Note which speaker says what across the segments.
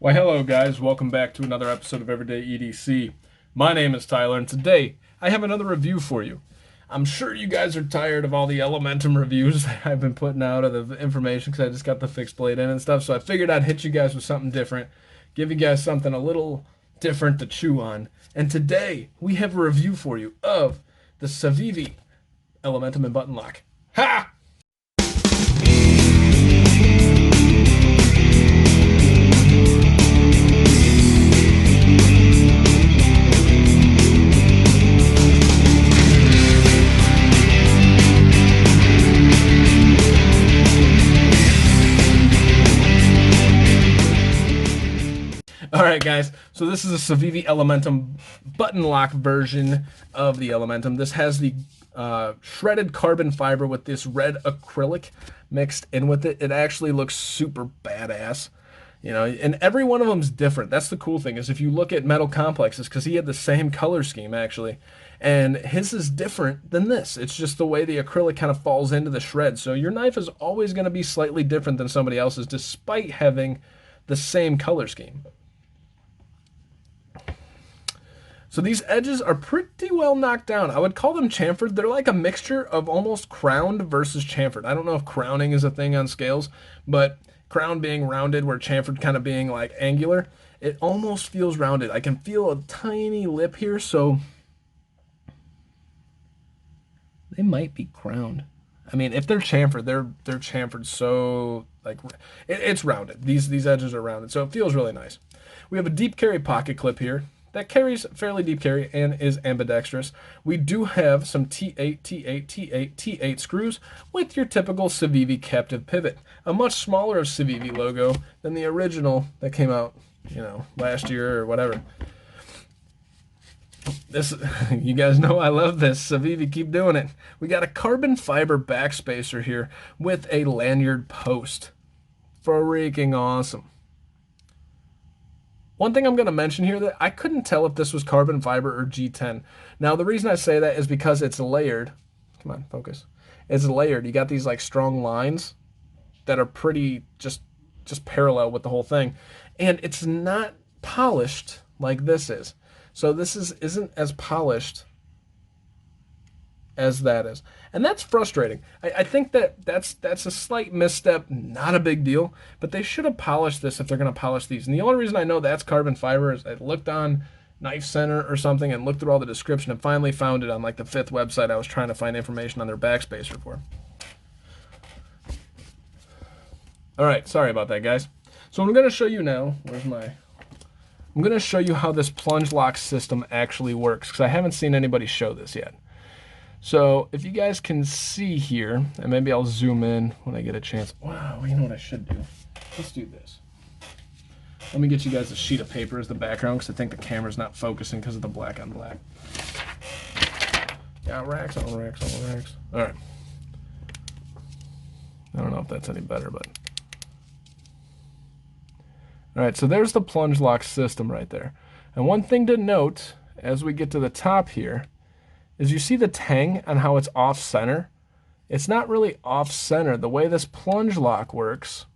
Speaker 1: Why, hello, guys. Welcome back to another episode of Everyday EDC. My name is Tyler, and today I have another review for you. I'm sure you guys are tired of all the Elementum reviews that I've been putting out of the information because I just got the fixed blade in and stuff. So I figured I'd hit you guys with something different, give you guys something a little different to chew on. And today we have a review for you of the Civivi Elementum and Button Lock. Ha! Alright guys, so this is a Civivi Elementum button lock version of the Elementum. This has the shredded carbon fiber with this red acrylic mixed in with it. It actually looks super badass. You know, and every one of them's different. That's the cool thing, is if you look at Metal Complexes, because he had the same color scheme actually, and his is different than this. It's just the way the acrylic kind of falls into the shred. So your knife is always going to be slightly different than somebody else's, despite having the same color scheme. So these edges are pretty well knocked down. I would call them chamfered. They're like a mixture of almost crowned versus chamfered. I don't know if crowning is a thing on scales, but crown being rounded where chamfered kind of being like angular, it almost feels rounded. I can feel a tiny lip here, so they might be crowned. I mean, if they're chamfered, they're chamfered so like it's rounded. These edges are rounded, so it feels really nice. We have a deep carry pocket clip here that carries fairly deep carry and is ambidextrous. We do have some T8, T8, T8, T8 screws with your typical Civivi captive pivot. A much smaller Civivi logo than the original that came out, you know, last year or whatever. This, you guys know I love this. Civivi, keep doing it. We got a carbon fiber backspacer here with a lanyard post. Freaking awesome. One thing I'm going to mention here that I couldn't tell if this was carbon fiber or G10. Now, the reason I say that is because it's layered. Come on, focus. It's layered. You got these like strong lines that are pretty just parallel with the whole thing. And it's not polished like this is. So this isn't as polished as that is. And that's frustrating. I think that's a slight misstep, not a big deal, but they should have polished this if they're going to polish these. And the only reason I know that's carbon fiber is I looked on Knife Center or something and looked through all the description and finally found it on like the 5th website I was trying to find information on their backspacer for. All right, sorry about that, guys. So I'm going to show you now, I'm going to show you how this plunge lock system actually works, because I haven't seen anybody show this yet. So if you guys can see here, and maybe I'll zoom in when I get a chance. Wow, you know what I should do? Let's do this. Let me get you guys a sheet of paper as the background, because I think the camera's not focusing because of the black on black. Got racks on racks on racks. All right. I don't know if that's any better, but. All right, so there's the plunge lock system right there. And one thing to note as we get to the top here is you see the tang on how it's off center. It's not really off center. The way this plunge lock works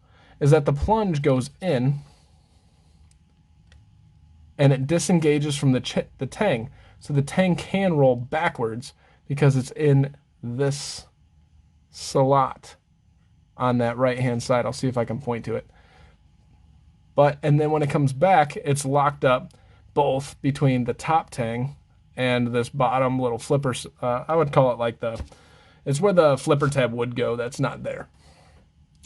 Speaker 1: is that the plunge goes in and it disengages from the tang. So the tang can roll backwards because it's in this slot on that right-hand side. I'll see if I can point to it. And then when it comes back, it's locked up both between the top tang and this bottom little flipper. I would call it like it's where the flipper tab would go. That's not there.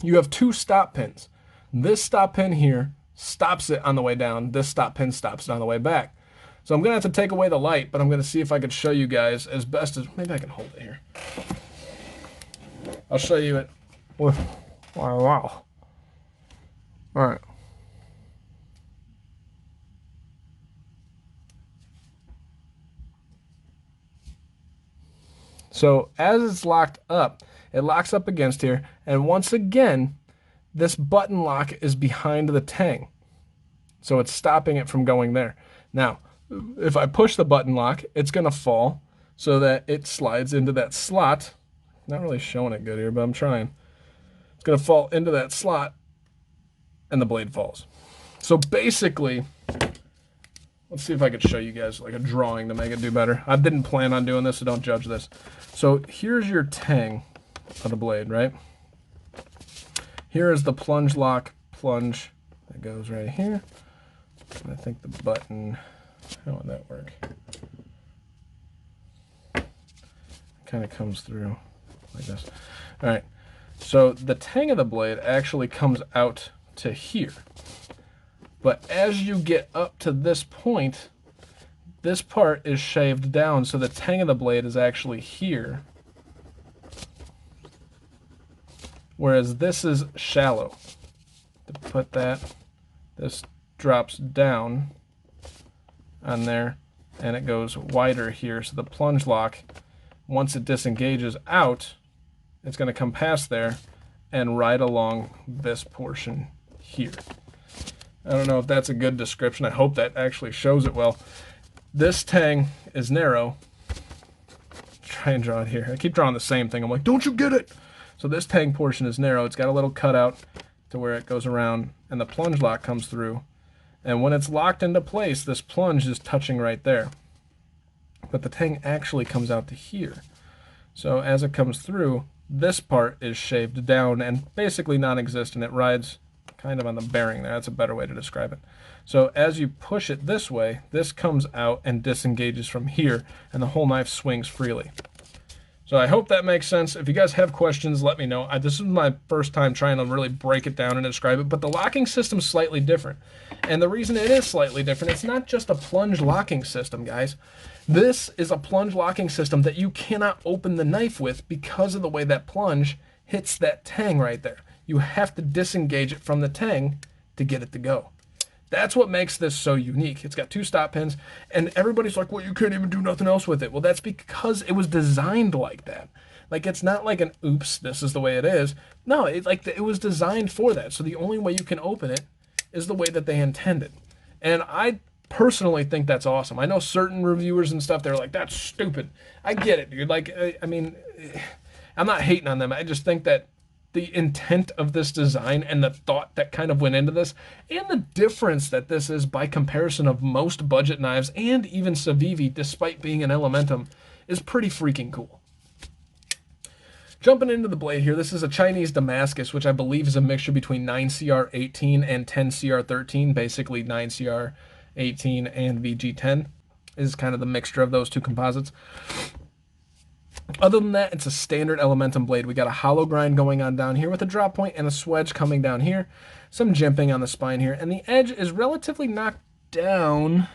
Speaker 1: You have 2 stop pins. This stop pin here stops it on the way down. This stop pin stops it on the way back. So I'm going to have to take away the light, but I'm going to see if I could show you guys as best as, maybe I can hold it here. I'll show you it. Wow. All right. So as it's locked up, it locks up against here. And once again, this button lock is behind the tang. So it's stopping it from going there. Now, if I push the button lock, it's going to fall so that it slides into that slot. Not really showing it good here, but I'm trying. It's going to fall into that slot and the blade falls. So basically, let's see if I could show you guys like a drawing to make it do better. I didn't plan on doing this, so don't judge this. So here's your tang of the blade, right? Here is the plunge lock plunge that goes right here. And I think the button, how would that work? Kind of comes through like this. All right, so the tang of the blade actually comes out to here. But as you get up to this point, this part is shaved down, so the tang of the blade is actually here. Whereas this is shallow. To put that, this drops down on there, and it goes wider here. So the plunge lock, once it disengages out, it's going to come past there and right along this portion here. I don't know if that's a good description. I hope that actually shows it well. This tang is narrow. Try and draw it here. I keep drawing the same thing. I'm like, don't you get it? So this tang portion is narrow. It's got a little cutout to where it goes around, and the plunge lock comes through. And when it's locked into place, this plunge is touching right there. But the tang actually comes out to here. So as it comes through, this part is shaved down and basically non-existent. It rides kind of on the bearing there. That's a better way to describe it. So as you push it this way, this comes out and disengages from here, and the whole knife swings freely. So I hope that makes sense. If you guys have questions, let me know. This is my first time trying to really break it down and describe it, but the locking system's slightly different. And the reason it is slightly different, it's not just a plunge locking system, guys. This is a plunge locking system that you cannot open the knife with because of the way that plunge hits that tang right there. You have to disengage it from the tang to get it to go. That's what makes this so unique. It's got 2 stop pins, and everybody's like, well, you can't even do nothing else with it. Well, that's because it was designed like that. Like, it's not like an oops, this is the way it is. No, it was designed for that. So the only way you can open it is the way that they intended. And I personally think that's awesome. I know certain reviewers and stuff, they're like, that's stupid. I get it, dude. Like, I mean, I'm not hating on them. I just think that the intent of this design and the thought that kind of went into this, and the difference that this is by comparison of most budget knives and even Civivi, despite being an Elementum, is pretty freaking cool. Jumping into the blade here, this is a Chinese Damascus, which I believe is a mixture between 9CR18 and 10CR13, basically 9CR18 and VG10 is kind of the mixture of those 2 composites. Other than that, it's a standard Elementum blade. We got a hollow grind going on down here with a drop point and a swedge coming down here. Some jimping on the spine here. And the edge is relatively knocked down,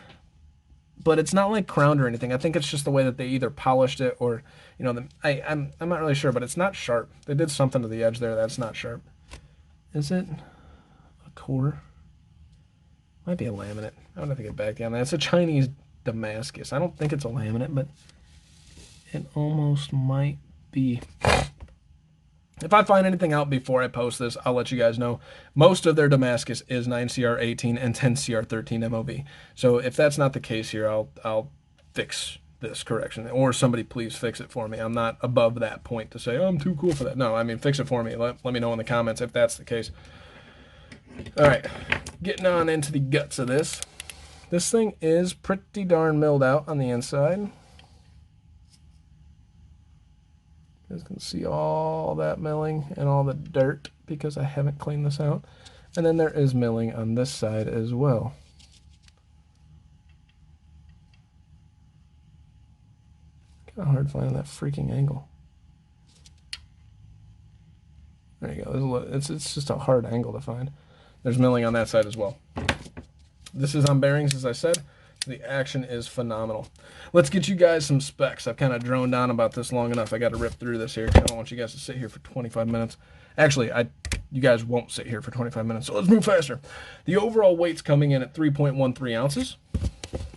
Speaker 1: but it's not like crowned or anything. I think it's just the way that they either polished it or, you know, I'm not really sure, but it's not sharp. They did something to the edge there that's not sharp. Is it a core? Might be a laminate. I would have to get back down there. It's a Chinese Damascus. I don't think it's a laminate, but it almost might be. If I find anything out before I post this, I'll let you guys know. Most of their Damascus is 9CR18 and 10CR13 MOV. So if that's not the case here, I'll fix this correction. Or somebody please fix it for me. I'm not above that point to say, oh, I'm too cool for that. No, I mean, fix it for me. Let me know in the comments if that's the case. All right, getting on into the guts of this. This thing is pretty darn milled out on the inside. You guys can see all that milling and all the dirt because I haven't cleaned this out. And then there is milling on this side as well. Kind of hard finding that freaking angle. There you go. It's just a hard angle to find. There's milling on that side as well. This is on bearings, as I said. The action is phenomenal. Let's get you guys some specs. I've kind of droned on about this long enough. I got to rip through this here because I don't want you guys to sit here for 25 minutes. Actually, you guys won't sit here for 25 minutes, so let's move faster. The overall weight's coming in at 3.13 ounces.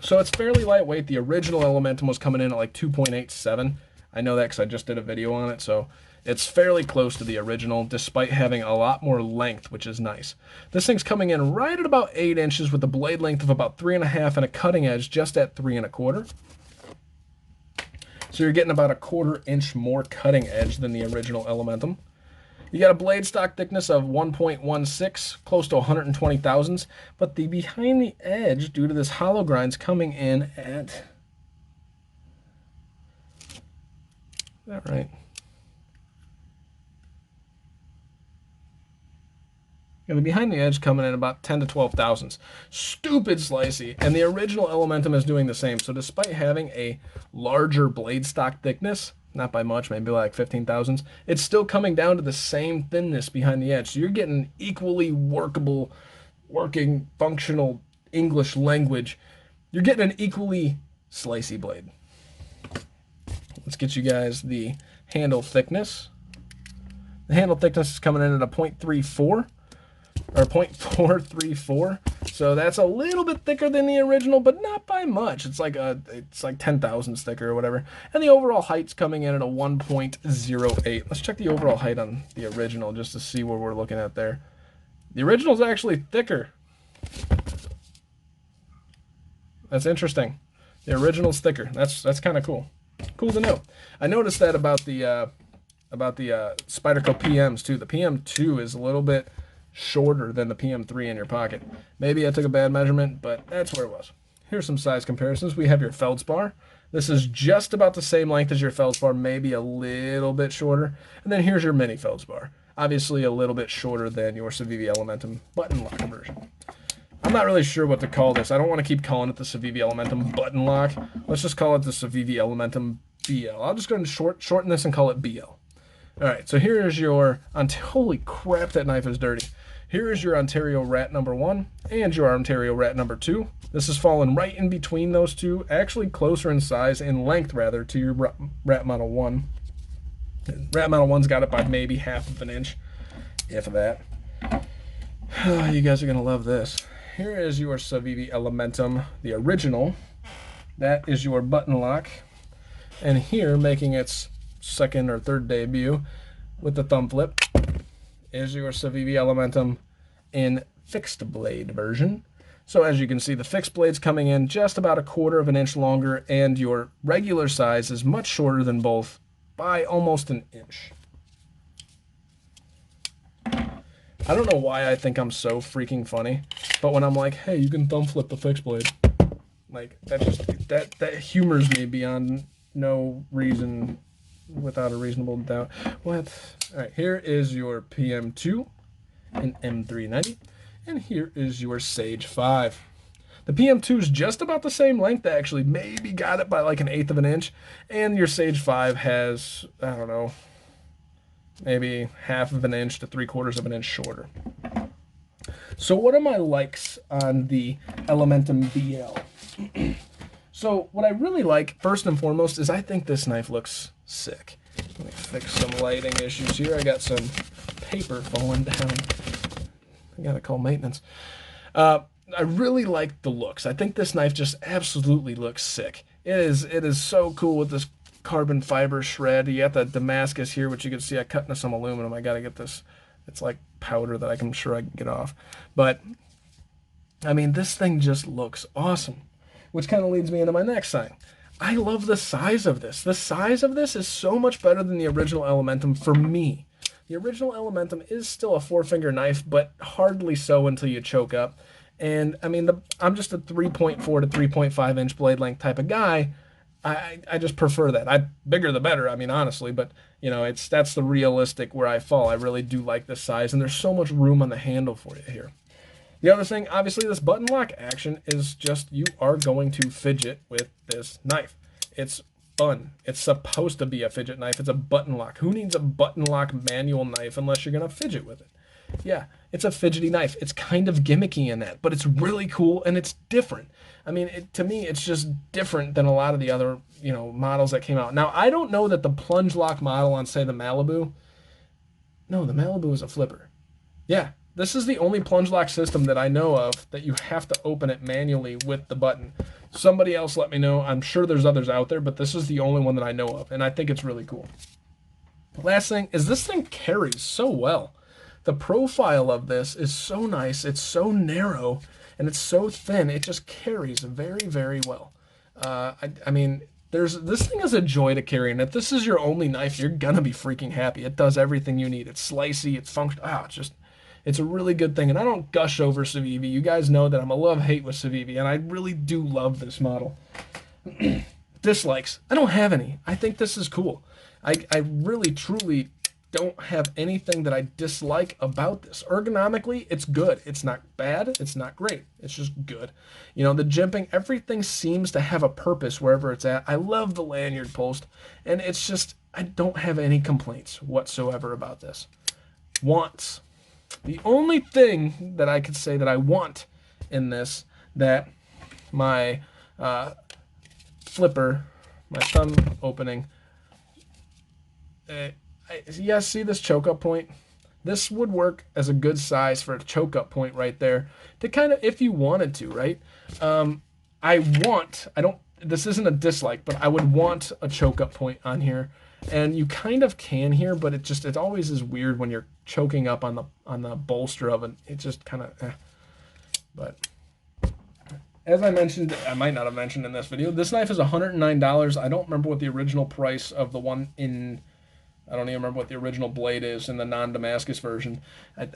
Speaker 1: So it's fairly lightweight. The original Elementum was coming in at like 2.87. I know that because I just did a video on it, so it's fairly close to the original, despite having a lot more length, which is nice. This thing's coming in right at about 8 inches with a blade length of about 3.5 and a cutting edge just at 3.25. So you're getting about a 1/4 inch more cutting edge than the original Elementum. You got a blade stock thickness of 1.16, close to 120 thousandths, but the behind the edge, due to this hollow grind's coming in at, is that right? And the behind the edge coming in about 10 to 12 thousandths. Stupid slicey. And the original Elementum is doing the same. So despite having a larger blade stock thickness, not by much, maybe like 15 thousandths, it's still coming down to the same thinness behind the edge. So you're getting equally workable, working, functional English language. You're getting an equally slicey blade. Let's get you guys the handle thickness. The handle thickness is coming in at a 0.34. Or 0.434, so that's a little bit thicker than the original, but not by much. It's like 10 thousandths thicker or whatever. And the overall height's coming in at a 1.08. Let's check the overall height on the original just to see what we're looking at there. The original's actually thicker. That's interesting. The original's thicker. That's kind of cool. Cool to know. I noticed that about the Spyderco PMs too. The PM2 is a little bit shorter than the PM3 in your pocket. Maybe I took a bad measurement, but that's where it was. Here's some size comparisons. We have your feldspar. This is just about the same length as your feldspar, maybe a little bit shorter. And then here's your mini feldspar. Obviously a little bit shorter than your Civivi Elementum button lock version. I'm not really sure what to call this. I don't want to keep calling it the Civivi Elementum button lock. Let's just call it the Civivi Elementum BL. I'll just go and shorten this and call it BL. All right, so here is your, holy crap, that knife is dirty. Here is your Ontario Rat number 1 and your Ontario Rat number 2. This is falling right in between those two, actually closer in size, in length rather, to your Rat Model 1. Rat Model 1's got it by maybe half of an inch, if that. You guys are going to love this. Here is your Civivi Elementum, the original. That is your button lock. And here, making its second or third debut with the thumb flip, is your Civivi Elementum in fixed blade version. So as you can see, the fixed blade's coming in just about 1/4 of an inch longer, and your regular size is much shorter than both by almost an inch. I don't know why I think I'm so freaking funny, but when I'm like, hey, you can thumb flip the fixed blade, like that humors me beyond no reason, without a reasonable doubt. What? All right, here is your PM2 in M390, and here is your Sage 5. The PM2 is just about the same length, actually. Maybe got it by like 1/8 of an inch, and your Sage 5 has, I don't know, maybe half of an inch to 3/4 of an inch shorter. So what are my likes on the Elementum BL? So what I really like, first and foremost, is I think this knife looks sick. Let me fix some lighting issues here. I got some paper falling down. I gotta call maintenance. I really like the looks. I think this knife just absolutely looks sick. It is so cool with this carbon fiber shred. You got the Damascus here, which you can see I cut into some aluminum. I gotta get this. It's like powder that I'm sure I can get off. But I mean, this thing just looks awesome. Which kind of leads me into my next thing. I love the size of this. The size of this is so much better than the original Elementum for me. The original Elementum is still a 4-finger knife, but hardly so until you choke up. And I mean, I'm just a 3.4 to 3.5 inch blade length type of guy. I just prefer that. Bigger the better, I mean, honestly, but you know, that's the realistic where I fall. I really do like this size, and there's so much room on the handle for you here. The other thing, obviously, this button lock action is just, you are going to fidget with this knife. It's fun. It's supposed to be a fidget knife. It's a button lock. Who needs a button lock manual knife unless you're going to fidget with it? Yeah, it's a fidgety knife. It's kind of gimmicky in that, but it's really cool and it's different. I mean, to me, it's just different than a lot of the other, models that came out. Now, I don't know that the plunge lock model on, say, the Malibu. No, the Malibu is a flipper. Yeah. This is the only plunge lock system that I know of that you have to open it manually with the button. Somebody else let me know. I'm sure there's others out there, but this is the only one that I know of, and I think it's really cool. Last thing is this thing carries so well. The profile of this is so nice. It's so narrow, and it's so thin. It just carries very, very well. I mean, This thing is a joy to carry, and if this is your only knife, you're gonna be freaking happy. It does everything you need. It's slicey, it's functional. It's a really good thing. And I don't gush over Civivi. You guys know that I'm a love-hate with Civivi, and I really do love this model. Dislikes, I don't have any. I think this is cool. I really, truly don't have anything that I dislike about this. Ergonomically, it's good. It's not bad. It's not great. It's just good. You know, the jimping, everything seems to have a purpose wherever it's at. I love the lanyard post, and it's just, I don't have any complaints whatsoever about this. Wants. The only thing that I could say that I want in this, that my flipper, my thumb opening, you guys see this choke up point? This would work as a good size for a choke up point right there to kind of, if you wanted to, right? This isn't a dislike, but I would want a choke up point on here. And you kind of can here, but it always is weird when you're choking up on the bolster of it. It just kind of, But as I mentioned, I might not have mentioned in this video, this knife is $109. I don't remember what the original price of the one in, I don't even remember what the original blade is in the non-Damascus version.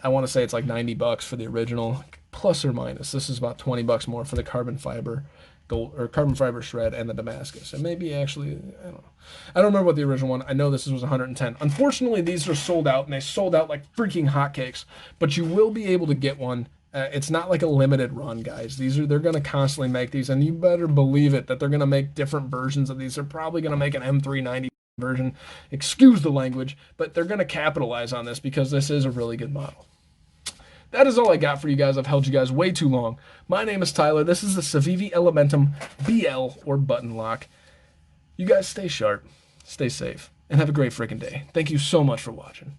Speaker 1: I want to say it's like 90 bucks for the original, plus or minus. This is about 20 bucks more for the carbon fiber gold or carbon fiber shred and the Damascus. And maybe actually, I don't know. I don't remember what the original one. I know this was 110. Unfortunately, these are sold out, and they sold out like freaking hotcakes. But you will be able to get one. It's not like a limited run, guys. They're going to constantly make these, and you better believe it that they're going to make different versions of these. They're probably going to make an M390 version. Excuse the language, but they're going to capitalize on this because this is a really good model. That is all I got for you guys. I've held you guys way too long. My name is Tyler. This is the Civivi Elementum BL or button lock. You guys stay sharp, stay safe, and have a great freaking day. Thank you so much for watching.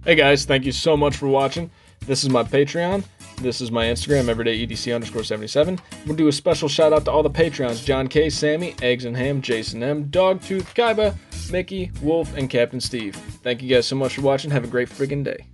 Speaker 1: Hey guys, thank you so much for watching. This is my Patreon. This is my Instagram, everydayedc_77. We'll do a special shout out to all the Patreons: John K, Sammy, Eggs and Ham, Jason M, Dogtooth, Kaiba, Mickey, Wolf, and Captain Steve. Thank you guys so much for watching. Have a great freaking day.